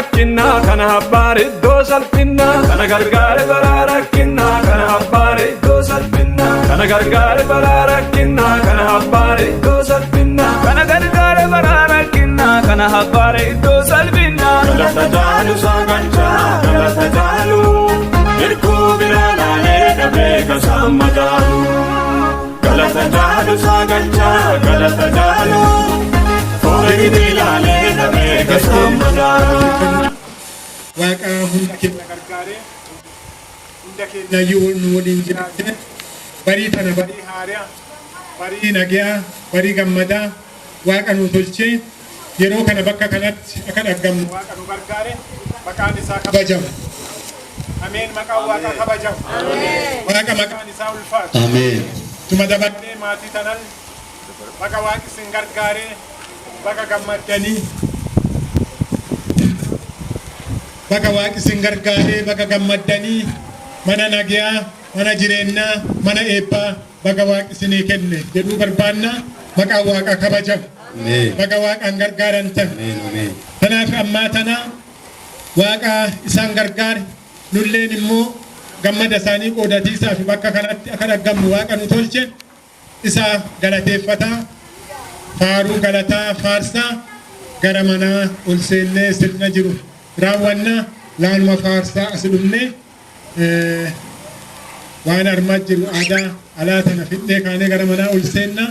bararakina kana habbari do salpinna kana gargare bararakina kana habbari do salpinna kana gargare bararakina kana habbari do salpinna kana gargare bararakina kana habbari do salpinna galata jalu sagancha galata jalu irku birana le dabe kasamadalu galata jalu sagancha galata jalu ori dilale dabe kasamadalu waqa hunda kenna gargare hunda kenna yuul nu wodin jiraate bari tana bari haariya bari nagaya bari gammada waqa nu tolche yero kana bakka kanatti akka dhaggamnu waqa nu gargaare maqaan isaa kabajam amen maqaan waqa kabajam amen waqa maqaan isaa ulfaatu amen tuma dabalee maatii tanan baga waaqi sin gargaare baga gammadanii baga waaqi sin gargaare baga gammadanii mana nagaya mana jireenya mana eebba baga waaqi sin kenne jedhu barbaanna maqaan waqa kabajam baga waaqan gargaarantan tanaaf ammaa tana waaqa isaan gargaare nulleen immoo gammada isaanii qoodatiisaa fi bakka kanatti akka dhaggamnu waaqa nu tolche isa galateeffata faaruu galataa faarsaa gara manaa ol seennee sirna jiru raawwanna laaluma faarsaa as dhumne waan armaa jiru aadaa alaa tana fidhee kaanee gara manaa ol seenna.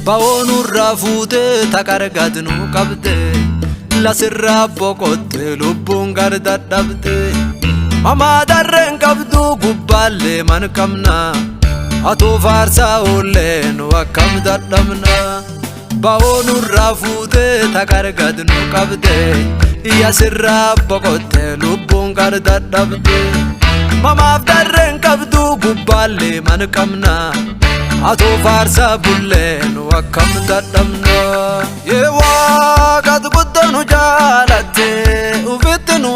Baonu rafute takargatnu qabde la sirra boqotte lubbun garda dhabde mama darren qabdu gubballe man kamna atu farsa olenu akkam dadhamna baonu rafute takargatnu qabde ya sirra boqotte lubbun garda dhabde mama darren qabdu gubballe man kamna atu farsa bullenu akkam dadhamna ye waaqa guddanu jaalate ufittinu